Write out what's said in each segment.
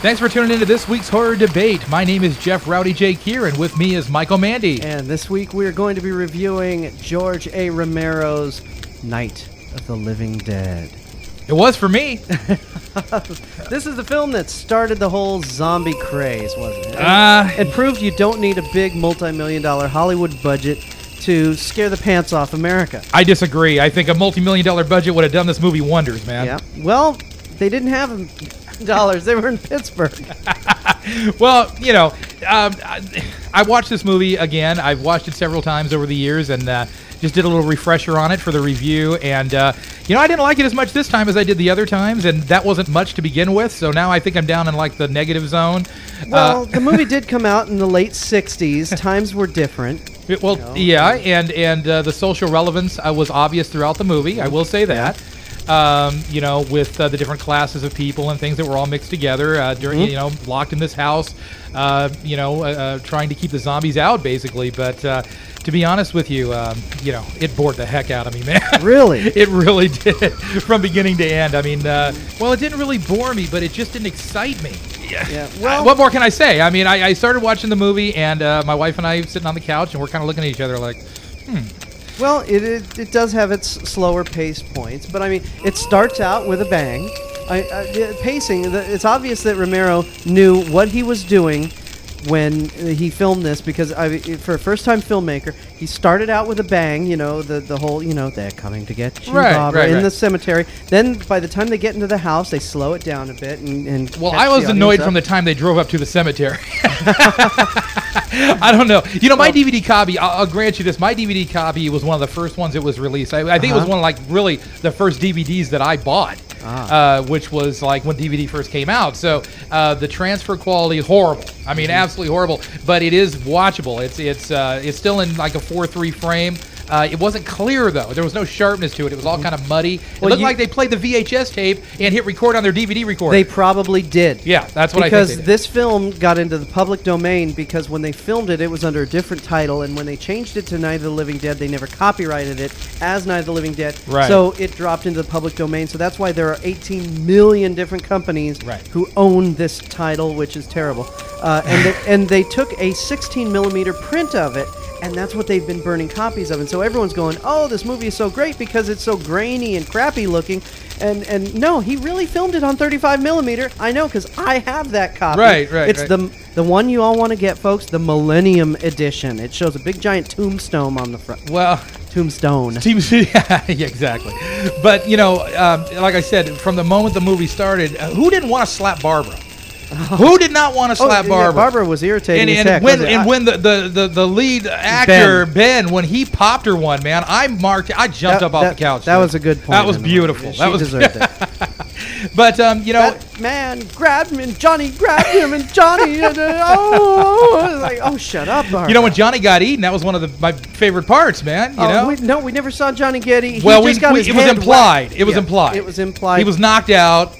Thanks for tuning into this week's Horror Debate. My name is Jeff Rowdy J. Keir, and with me is Michael Mandy. And this week we're going to be reviewing George A. Romero's Night of the Living Dead. It was for me. This is the film that started the whole zombie craze, wasn't it? It proved you don't need a big multi-million-dollar Hollywood budget to scare the pants off America. I disagree. I think a multi-million-dollar budget would have done this movie wonders, man. Yeah. Well, they didn't have dollars. They were in Pittsburgh. Well, you know, I watched this movie again. I've watched it several times over the years, and just did a little refresher on it for the review. And, you know, I didn't like it as much this time as I did the other times, and that wasn't much to begin with. So now I think I'm down in, like, the negative zone. Well, the movie did come out in the late 60s. Times were different. Well, you know, yeah, and the social relevance was obvious throughout the movie. I will say that. Yeah. You know, with the different classes of people and things that were all mixed together during, you know, locked in this house, you know, trying to keep the zombies out, basically. But to be honest with you, you know, it bored the heck out of me, man. Really? It really did, from beginning to end. I mean, well, it didn't really bore me, but it just didn't excite me. Yeah. Well, what more can I say? I mean, I started watching the movie, and my wife and I sitting on the couch, and we're kind of looking at each other like, Well, it does have its slower pace points, but I mean, it starts out with a bang. Pacing, it's obvious that Romero knew what he was doing when he filmed this, because for a first-time filmmaker, he started out with a bang. You know, the whole, you know, they're coming to get you, Barbara, in the cemetery. Then by the time they get into the house, they slow it down a bit and well, I was annoyed from the time they drove up to the cemetery. I don't know. You know, my DVD copy, I'll grant you this, my DVD copy was one of the first ones that was released. I think it was one of, like, really the first DVDs that I bought, which was, like, when DVD first came out. So the transfer quality is horrible. I mean, absolutely horrible. But it is watchable. It's still in, like, a 4:3 frame. It wasn't clear, though. There was no sharpness to it. It was all kind of muddy. It looked like they played the VHS tape and hit record on their DVD recorder. They probably did. Yeah, that's what I think they did. Because this film got into the public domain because when they filmed it, it was under a different title, and when they changed it to Night of the Living Dead, they never copyrighted it as Night of the Living Dead. Right. So it dropped into the public domain. So that's why there are 18 million different companies who own this title, which is terrible. And they took a 16mm print of it, and that's what they've been burning copies of. And so everyone's going, oh, this movie is so great because it's so grainy and crappy looking. And no, he really filmed it on 35mm. I know, because I have that copy. Right. It's the one you all want to get, folks, the Millennium Edition. It shows a big giant tombstone on the front. Well, Tombstone. Yeah, exactly. But, you know, like I said, from the moment the movie started, who didn't want to slap Barbara? Who did not want to slap Barbara? Yeah, Barbara was irritating as heck. When the lead actor, Ben, when he popped her one, man, I jumped up off the couch. That was a good point. That was beautiful. She deserved it. But, you know. That man grabbed him, and Johnny grabbed him, and Johnny, like, oh, shut up, Barbara. You know, when Johnny got eaten, that was one of my favorite parts, man. You know? We never saw Johnny get eaten. Well, it was implied. It was implied. It was implied. He was knocked out.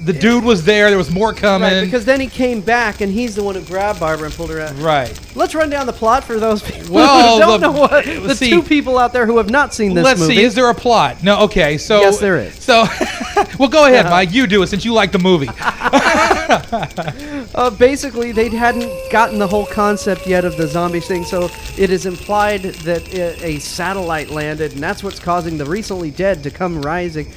The dude was there. There was more coming. Right, because then he came back, and he's the one who grabbed Barbara and pulled her out. Right. Let's run down the plot for those people who don't know what. The two people out there who have not seen this movie. Let's see. Is there a plot? No. Okay. So yes, there is. So, well, go ahead, Mike. You do it since you like the movie. Basically, they hadn't gotten the whole concept yet of the zombies thing, so it is implied that a satellite landed, and that's what's causing the recently dead to come rising.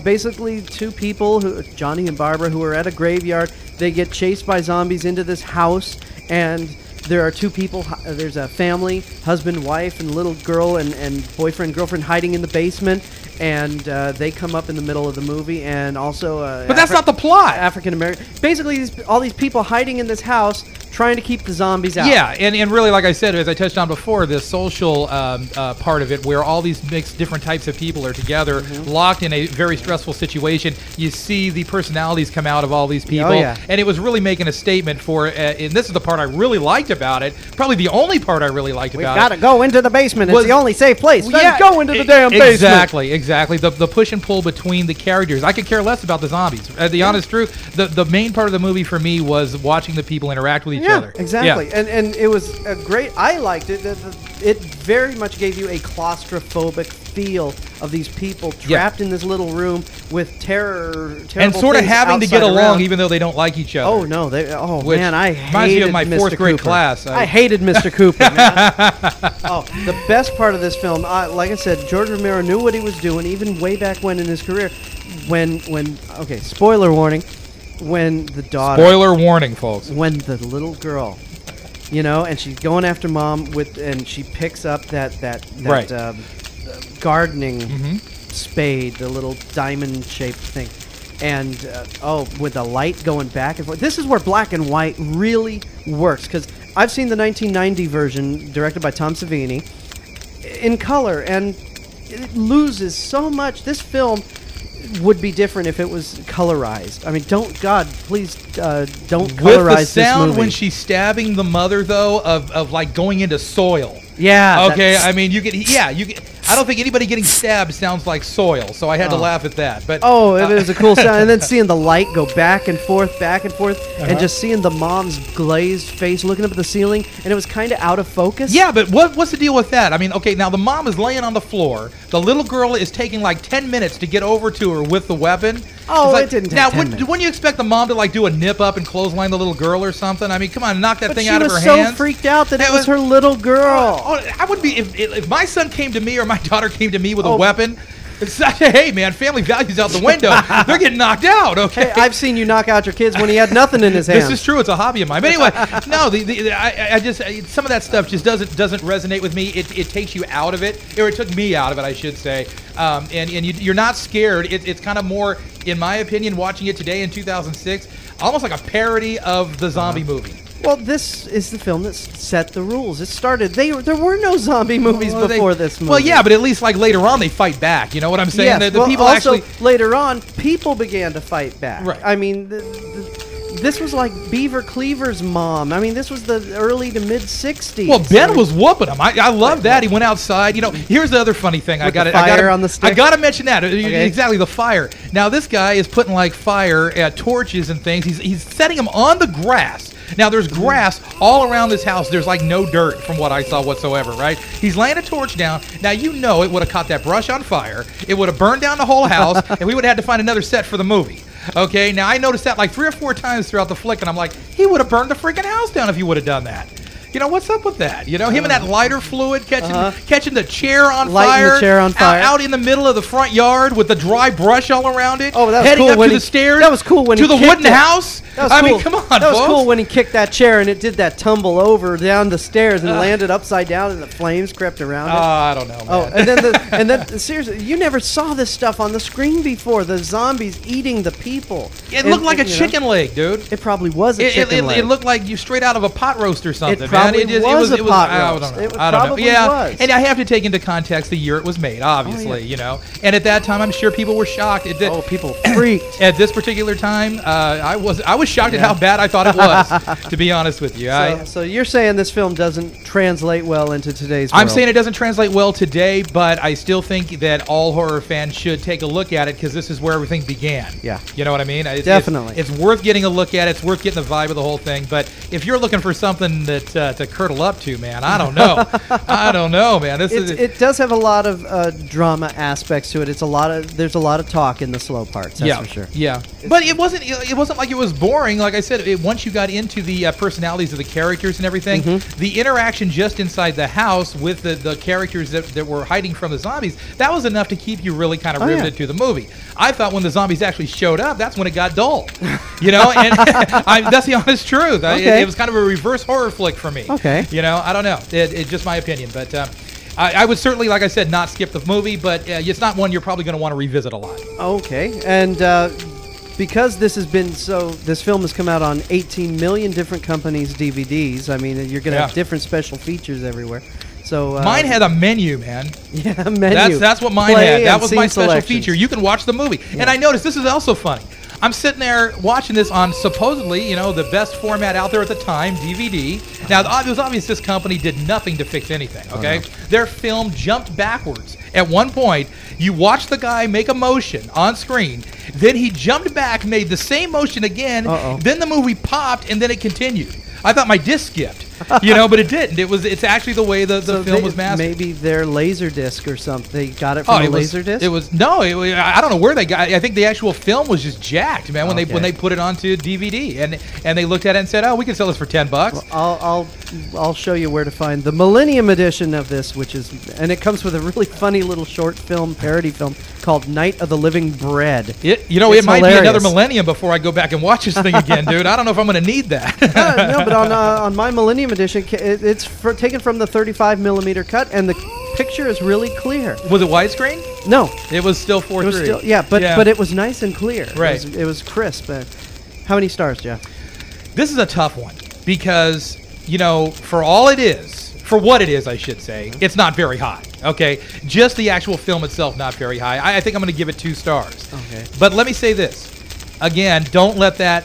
Basically, two people, Johnny and Barbara, who are at a graveyard. They get chased by zombies into this house, and there are two people. There's a family, husband, wife, and little girl, and boyfriend, girlfriend hiding in the basement. And they come up in the middle of the movie, and also but that's not the plot. African American. Basically, all these people hiding in this house trying to keep the zombies out. Yeah, and really, like I said, as I touched on before, the social part of it, where all these mixed different types of people are together, locked in a very stressful situation. You see the personalities come out of all these people, and it was really making a statement for. And this is the part I really liked about it. Probably the only part I really liked about it. We've got to go into the basement. It's the only safe place. Let's go into the damn basement. Exactly. The push and pull between the characters. I could care less about the zombies. The honest truth, the main part of the movie for me was watching the people interact with each other. Exactly. And it was a great. I liked it. It very much gave you a claustrophobic feel of these people trapped in this little room with terrible and sort of having to get along, around. even though they don't like each other. Oh no! Man, I reminds me hated of my Mr. fourth grade Cooper. class. I hated Mr. Cooper. Man. Oh, the best part of this film, like I said, George Romero knew what he was doing, even way back when in his career. Okay, spoiler warning. When the daughter. Spoiler warning, folks. When the little girl, and she's going after mom and she picks up that gardening spade, the little diamond-shaped thing, and with the light going back and forth. This is where black and white really works, because I've seen the 1990 version directed by Tom Savini in color, and it loses so much. This film would be different if it was colorized. I mean, please don't colorize this movie. With the sound when she's stabbing the mother, though, of like going into soil. Yeah. Okay. I mean, you get. I don't think anybody getting stabbed sounds like soil, so I had to laugh at that. But it was a cool sound, and then seeing the light go back and forth, and just seeing the mom's glazed face looking up at the ceiling, and it was kind of out of focus. Yeah, but what's the deal with that? I mean, okay, now the mom is laying on the floor. The little girl is taking like 10 minutes to get over to her with the weapon. Oh, it didn't take 10 minutes. Wouldn't you expect the mom to like do a nip up and clothesline the little girl or something? I mean, come on, knock that thing out of her hands. She was so freaked out that it was her little girl. I would be if my son came to me or my daughter came to me with a weapon. It's hey man, family values out the window. They're getting knocked out. Okay, hey, I've seen you knock out your kids when he had nothing in his hands. This is true. It's a hobby of mine. But anyway, no, I just some of that stuff just doesn't resonate with me. It takes you out of it, or it took me out of it, I should say. And you're not scared. It's kind of more, in my opinion, watching it today in 2006, almost like a parody of the zombie movie. Well, this is the film that set the rules. It started. There were no zombie movies before this movie. Well, yeah, but at least like later on they fight back. You know what I'm saying? Yes, the people also actually later on people began to fight back. Right. I mean, this was like Beaver Cleaver's mom. I mean, this was the early to mid '60s. Well, Ben was whooping him. I love that. He went outside. Here's the other funny thing. With the fire on the stick? I got to mention that. Okay. Exactly, the fire. Now this guy is putting like fire at torches and things. He's setting them on the grass. Now, there's grass all around this house. There's like no dirt from what I saw whatsoever, right? He's laying a torch down. Now, it would have caught that brush on fire. It would have burned down the whole house, and we would have had to find another set for the movie. Okay, now I noticed that like 3 or 4 times throughout the flick, and I'm like, he would have burned the freaking house down if he would have done that. What's up with that? Him and that lighter fluid catching the chair on fire. The chair on fire. Out in the middle of the front yard with the dry brush all around it. Oh, that was heading cool up when to the stairs. That was cool when to he the kicked wooden it. house. That was cool. I mean, come on, That was folks. cool when he kicked that chair and it did that tumble over down the stairs and landed upside down and the flames crept around it. I don't know, man. Oh, and then seriously, you never saw this stuff on the screen before. The zombies eating the people. It looked like a chicken leg, dude. It probably was a chicken leg. It looked like you straight out of a pot roast or something. It probably was a pot roast. I don't know. Yeah, was. And I have to take into context the year it was made, obviously, And at that time, I'm sure people were shocked. People freaked. At this particular time, I was shocked at how bad I thought it was, to be honest with you. So you're saying this film doesn't translate well into today's world? I'm saying it doesn't translate well today, but I still think that all horror fans should take a look at it because this is where everything began. Yeah. You know what I mean? Definitely. It's worth getting a look at. It's worth getting the vibe of the whole thing. But if you're looking for something that to curdle up to, man, I don't know. I don't know, man. It does have a lot of drama aspects to it. There's a lot of talk in the slow parts. That's for sure. Yeah. But it wasn't like it was boring. Like I said, once you got into the personalities of the characters and everything, the interaction just inside the house with the characters that were hiding from the zombies, that was enough to keep you really kind of riveted to the movie. I thought when the zombies actually showed up, that's when it got dull. And that's the honest truth. It was kind of a reverse horror flick for me. Okay. I don't know. It's just my opinion. But I would certainly, like I said, not skip the movie, but it's not one you're probably going to want to revisit a lot. Okay. And because this film has come out on 18 million different companies' DVDs. I mean, you're going to have different special features everywhere. So mine had a menu, man. Yeah, a menu. That's what mine had. That was my special feature. You can watch the movie. Yeah. And I noticed this is also funny. I'm sitting there watching this on supposedly, the best format out there at the time, DVD. Now, it was obvious this company did nothing to fix anything, okay? Their film jumped backwards. At one point, you watch the guy make a motion on screen, then he jumped back, made the same motion again, then the movie popped, and then it continued. I thought my disc skipped, you know, but it didn't. It's actually the way the film was mastered. Maybe their laser disc or something. They got it from a laser disc. I don't know where they got. I think the actual film was just jacked, man. When they put it onto DVD and they looked at it and said, "Oh, we can sell this for $10." Well, I'll show you where to find the Millennium Edition of this, and it comes with a really funny little short film, parody film called Night of the Living Bread. It might be another millennium before I go back and watch this thing again, dude. I don't know if I'm going to need that. No, but on my Millennium Edition, it's taken from the 35mm cut, and the picture is really clear. Was it widescreen? No, it was still 4:3. But it was nice and clear. Right, it was crisp. How many stars, Jeff? This is a tough one because for what it is, I should say, it's not very high. Okay, just the actual film itself, not very high. I think I'm going to give it 2 stars. Okay, but let me say this again: don't let that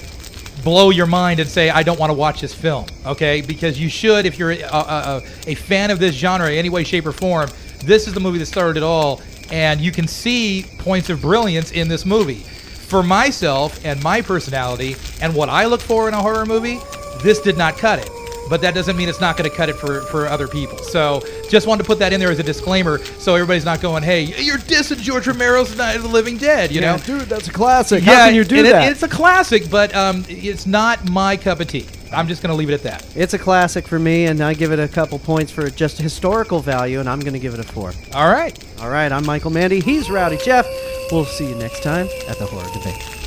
blow your mind and say, I don't want to watch this film, okay? Because you should, if you're a fan of this genre in any way, shape, or form. This is the movie that started it all, and you can see points of brilliance in this movie. For myself and my personality and what I look for in a horror movie, this did not cut it. But that doesn't mean it's not going to cut it for other people. So just wanted to put that in there as a disclaimer so everybody's not going, hey, you're dissing George Romero's Night of the Living Dead, you know? Dude, that's a classic. How can you do that? It's a classic, but it's not my cup of tea. I'm just going to leave it at that. It's a classic for me, and I give it a couple points for just historical value, and I'm going to give it a 4. All right. All right, I'm Michael Mandy. He's Rowdy Jeff. We'll see you next time at the Horror Debate.